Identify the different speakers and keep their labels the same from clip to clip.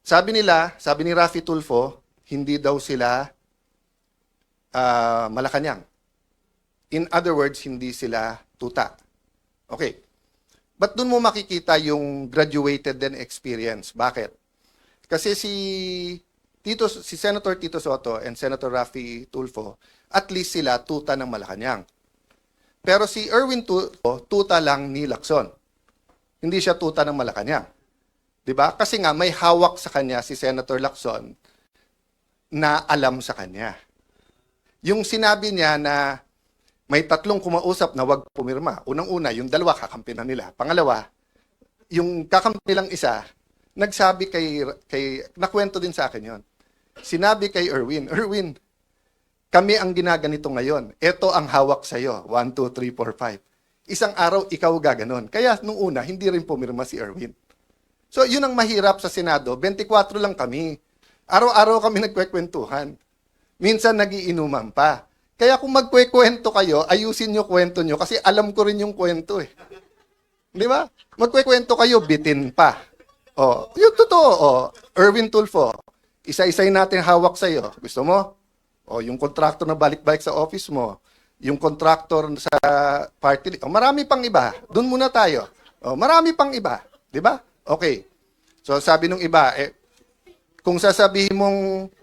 Speaker 1: sabi ni Raffy Tulfo, hindi daw sila Malacanang. In other words, hindi sila tuta. Okay. But doon mo makikita yung graduated din experience. Bakit? Kasi si Senator Tito Soto and Senator Raffy Tulfo, at least sila tuta ng Malacanang. Pero si Erwin Tulfo, tuta lang ni Lacson. Hindi siya tuta ng Malacanang. 'Di ba? Kasi nga may hawak sa kanya si Senator Lacson na alam sa kanya. Yung sinabi niya na may tatlong kumausap na wag pumirma. Unang-una, yung dalawa kakampi na nila. Pangalawa, yung kakampi nilang isa, nagsabi nakwento din sa akin yon. Sinabi kay Erwin, kami ang ginaganito ngayon. Ito ang hawak sa'yo. 1, 2, 3, 4, 5. Isang araw, ikaw gaganon. Kaya nung una, hindi rin pumirma si Erwin. So, yun ang mahirap sa Senado. 24 lang kami. Araw-araw kami nagkwekwentuhan. Minsan nagiinuman pa. Kaya kung magkwekwento kayo, ayusin nyo kwento nyo kasi alam ko rin yung kwento eh. Di ba? Magkwekwento kayo, bitin pa. Oh, yung totoo, oh, Erwin Tulfo, isa-isay natin hawak sa'yo. Gusto mo? O, yung contractor na balik-balik sa office mo, yung contractor sa party, o, marami pang iba. Doon muna tayo. O, marami pang iba. Di ba? Okay. So, sabi nung iba, kung sasabihin mong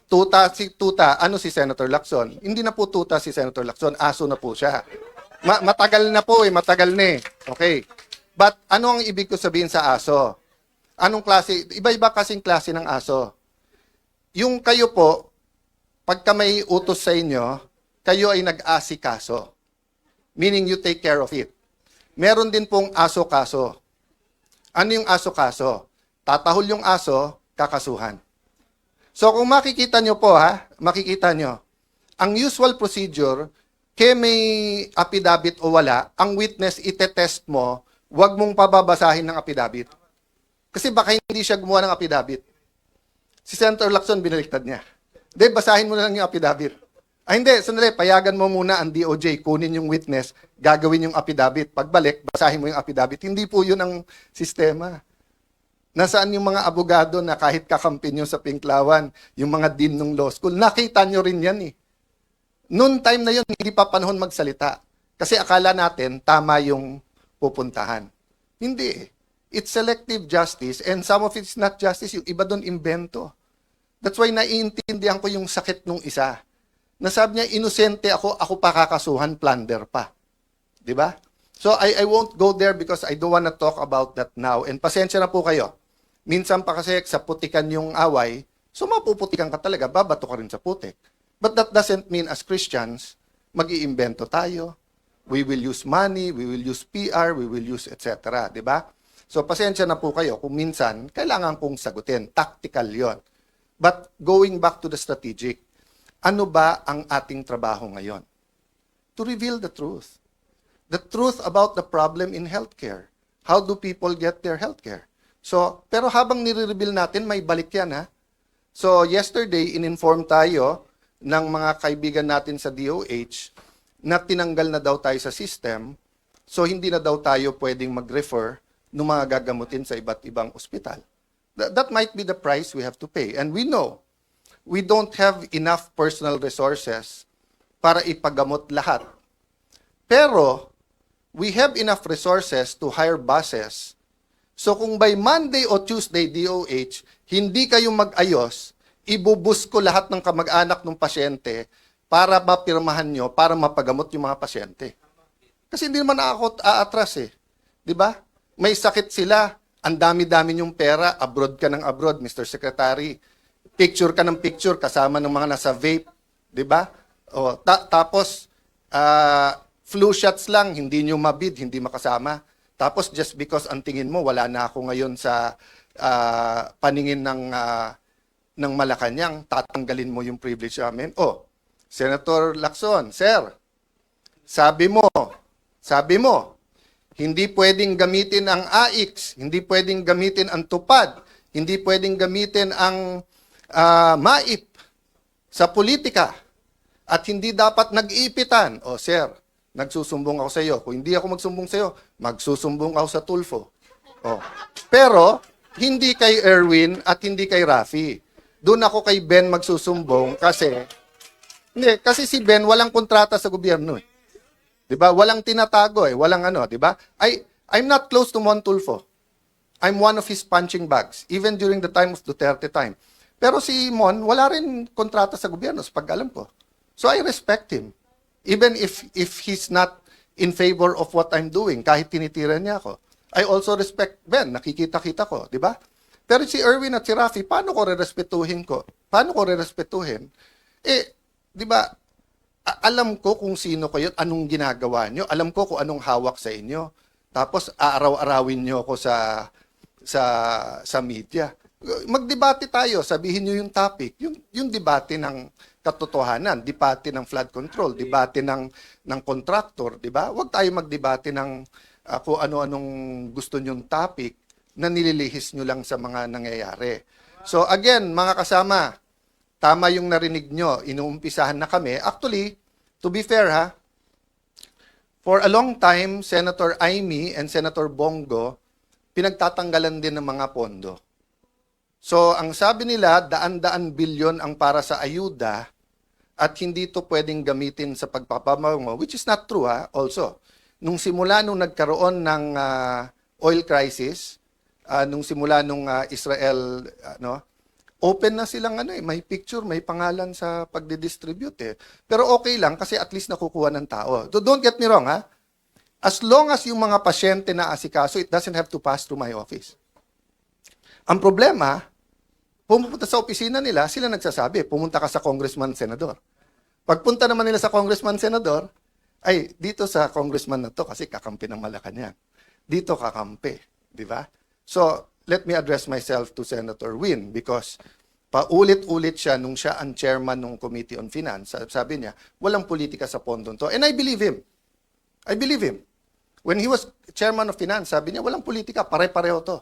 Speaker 1: tuta, ano si Senator Lacson? Hindi na po tuta si Senator Lacson, aso na po siya. Matagal na po matagal na eh. Okay. But, ano ang ibig ko sabihin sa aso? Anong klase? Iba-iba kasing klase ng aso. Yung kayo po, pagka may utos sa inyo, kayo ay nag-asikaso. Meaning you take care of it. Meron din pong aso-kaso. Ano yung aso-kaso? Tatahol yung aso, kakasuhan. So kung makikita nyo po makikita nyo, ang usual procedure, kaya may affidavit o wala, ang witness itetest mo, huwag mong pababasahin ng affidavit. Kasi baka hindi siya gumawa ng affidavit. Si Senator Lacson, binaliktad niya. Hindi, basahin mo na lang yung affidavit. Hindi, sandali, payagan mo muna ang DOJ, kunin yung witness, gagawin yung affidavit. Pagbalik, basahin mo yung affidavit. Hindi po yun ang sistema. Nasaan yung mga abogado na kahit kakampi nyo sa Pinklawan, yung mga dean ng law school, nakita nyo rin yan eh. Noon time na yun, hindi pa panahon magsalita. Kasi akala natin, tama yung pupuntahan. Hindi eh. It's selective justice and some of it's not justice. Yung iba doon, invento. That's why naiintindihan ko yung sakit nung isa. Nasabi niya, inosente ako pa kakasuhan, plunder pa. Diba? So I won't go there because I don't wanna talk about that now. And pasensya na po kayo. Minsan pa kasi sa putikan yung away, so mapuputikan ka talaga, babato ka rin sa putik. But that doesn't mean as Christians, mag-iimbento tayo. We will use money, we will use PR, we will use etc. Diba? So pasensya na po kayo kung minsan, kailangan kong sagutin. Tactical yon. But going back to the strategic, ano ba ang ating trabaho ngayon? To reveal the truth. The truth about the problem in healthcare. How do people get their healthcare? So, pero habang nire-reveal natin, may balik yan ha. So, yesterday, in-inform tayo ng mga kaibigan natin sa DOH na tinanggal na daw tayo sa system. So, hindi na daw tayo pwedeng mag-refer ng mga gagamutin sa iba't ibang ospital. That might be the price we have to pay. And we know, we don't have enough personal resources para ipagamot lahat. Pero, we have enough resources to hire buses. So kung by Monday o Tuesday, DOH, hindi kayo mag-ayos, ibubus ko lahat ng kamag-anak ng pasyente para mapirmahan nyo, para mapagamot yung mga pasyente. Kasi hindi naman ako aatras eh. Di ba? May sakit sila, ang dami-dami yung pera, abroad ka ng abroad, Mr. Secretary. Picture ka ng picture kasama ng mga nasa vape. Di ba? O, tapos, flu shots lang, hindi nyo mabid, hindi makasama. Tapos just because ang tingin mo, wala na ako ngayon sa paningin ng Malacanang, tatanggalin mo yung privilege namin. Oh, Senator Lacson, sir, sabi mo, hindi pwedeng gamitin ang AIX, hindi pwedeng gamitin ang TUPAD, hindi pwedeng gamitin ang MAIP sa politika, at hindi dapat nag-iipitan. Oh, sir, nagsusumbong ako sa iyo. Kung hindi ako magsumbong sa iyo, magsusumbong ako sa Tulfo. Oh. Pero, hindi kay Erwin at hindi kay Rafi. Doon ako kay Ben magsusumbong kasi si Ben walang kontrata sa gobyerno eh. 'Di ba? Walang tinatago eh, walang ano, 'di ba? I'm not close to Mon Tulfo. I'm one of his punching bags even during the time of Duterte time. Pero si Mon wala rin kontrata sa gobyerno sa pag-alam ko. So I respect him. Even if he's not in favor of what I'm doing, kahit tinitira niya ako. I also respect Ben, nakikita-kita ko, 'di ba? Pero si Erwin at si Rafi, paano ko rerespetuhin ko? Paano ko rerespetuhin? Eh, 'di ba? Alam ko kung sino kayo, anong ginagawa nyo, alam ko kung anong hawak sa inyo. Tapos aaraw-arawin nyo ako sa media. Magdebate tayo, sabihin nyo yung topic, yung debate ng katotohanan, debate ng flood control, debate ng contractor, di ba? Huwag tayo magdebate ng kung ano-anong gusto nyong topic na nililihis nyo lang sa mga nangyayari. So again, mga kasama, tama yung narinig nyo, inuumpisahan na kami. Actually, to be fair ha, for a long time, Senator Amy and Senator Bongo, pinagtatanggalan din ng mga pondo. So, ang sabi nila, daan-daan bilyon ang para sa ayuda at hindi ito pwedeng gamitin sa pagpapamango, which is not true ha, also. Nung nagkaroon ng oil crisis, nung Israel, open na silang may picture, may pangalan sa pagdidistribute eh. Pero okay lang kasi at least nakukuha ng tao. So don't get me wrong ha. As long as yung mga pasyente na asikaso, it doesn't have to pass through my office. Ang problema, pumupunta sa opisina nila, sila nagsasabi, pumunta ka sa congressman, senador. Pagpunta naman nila sa congressman, senador, ay dito sa congressman na to kasi kakampi ng Malacanang. Dito kakampi, di ba? So, let me address myself to Senator Win because paulit-ulit siya nung siya ang chairman ng Committee on Finance. Sabi niya, walang politika sa pondon to. And I believe him. I believe him. When he was chairman of Finance, sabi niya, walang politika, pare-pareho to.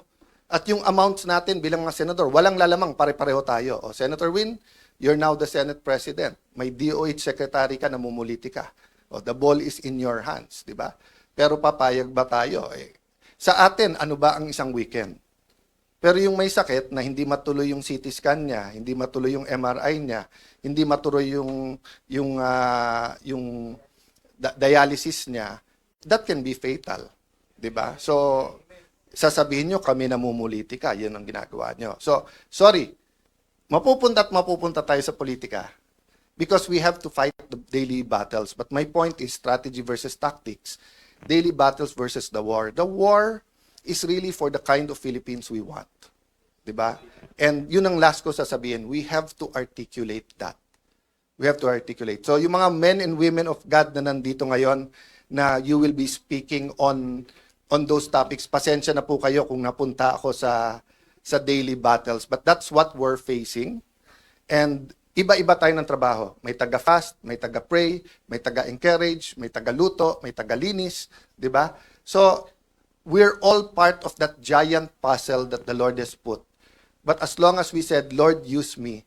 Speaker 1: At yung amounts natin bilang mga senador, walang lalamang, pare-pareho tayo. O, Senator Win, you're now the Senate President. May DOH Secretary ka, namumuliti ka. O, the ball is in your hands, di ba? Pero papayag ba tayo? Sa atin, ano ba ang isang weekend? Pero yung may sakit na hindi matuloy yung CT scan niya, hindi matuloy yung MRI niya, hindi matuloy yung dialysis niya, that can be fatal, 'di ba? So sasabihin nyo kami namumulitika, 'yun ang ginagawa nyo. So sorry, mapupunta tayo sa politika because we have to fight the daily battles. But my point is strategy versus tactics, daily battles versus the war. The war is really for the kind of Philippines we want. Diba? And yun ang last ko sasabihin, we have to articulate that. We have to articulate. So yung mga men and women of God na nandito ngayon, na you will be speaking on those topics, pasensya na po kayo kung napunta ako sa daily battles. But that's what we're facing. And iba-iba tayo ng trabaho. May taga-fast, may taga-pray, may taga-encourage, may taga-luto, may taga-linis. Diba? So, we're all part of that giant puzzle that the Lord has put. But as long as we said, Lord, use me,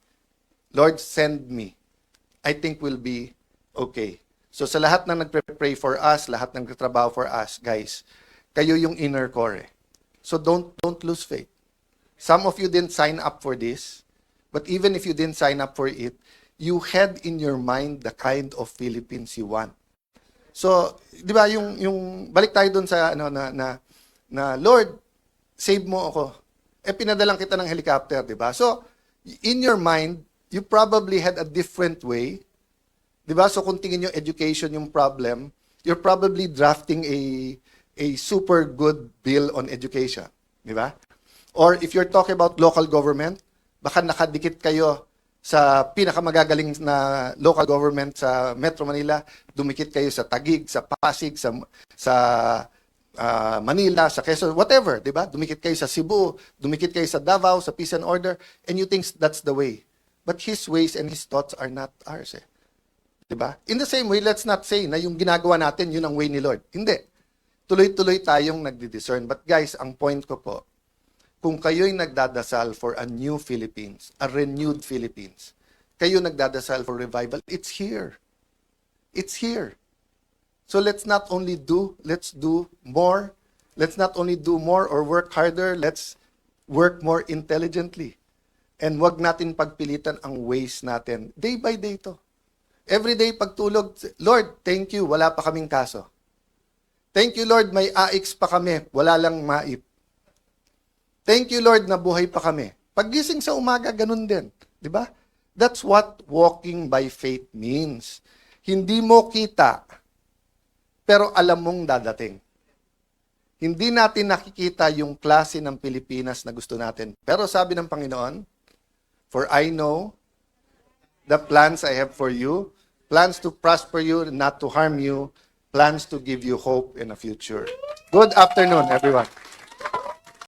Speaker 1: Lord, send me, I think we'll be okay. So sa lahat na nagpre-pray for us, lahat ng nagtatrabaho for us, guys, kayo yung inner core. So don't lose faith. Some of you didn't sign up for this, but even if you didn't sign up for it, you had in your mind the kind of Philippines you want. So, di ba, yung balik tayo dun sa na Lord, save mo ako. Pinadalang kita ng helicopter, di ba? So, in your mind, you probably had a different way. Di ba? So, kung tingin yung education yung problem, you're probably drafting a super good bill on education. Di ba? Or if you're talking about local government, baka nakadikit kayo sa pinakamagagaling na local government sa Metro Manila, dumikit kayo sa Taguig, sa Pasig, sa Manila, sa Quezon, whatever, di ba? Dumikit kayo sa Cebu, dumikit kayo sa Davao, sa Peace and Order, and you think that's the way. But His ways and His thoughts are not ours. Di ba? In the same way, let's not say na yung ginagawa natin, yun ang way ni Lord. Hindi. Tuloy-tuloy tayong nagdi-discern. But guys, ang point ko po, kung kayo'y nagdadasal for a new Philippines, a renewed Philippines, kayo nagdadasal for revival, it's here. It's here. So let's not only do, let's do more. Let's not only do more or work harder, let's work more intelligently. And wag natin pagpilitan ang ways natin. Day by day to. Every day pagtulog, Lord, thank you, wala pa kaming kaso. Thank you, Lord, may AIX pa kami, wala lang MAIP. Thank you, Lord, nabuhay pa kami. Paggising sa umaga, ganun din. Di ba? That's what walking by faith means. Hindi mo kita, pero alam mong dadating. Hindi natin nakikita yung klase ng Pilipinas na gusto natin. Pero sabi ng Panginoon, for I know the plans I have for you, plans to prosper you, not to harm you, plans to give you hope in a future. Good afternoon, everyone.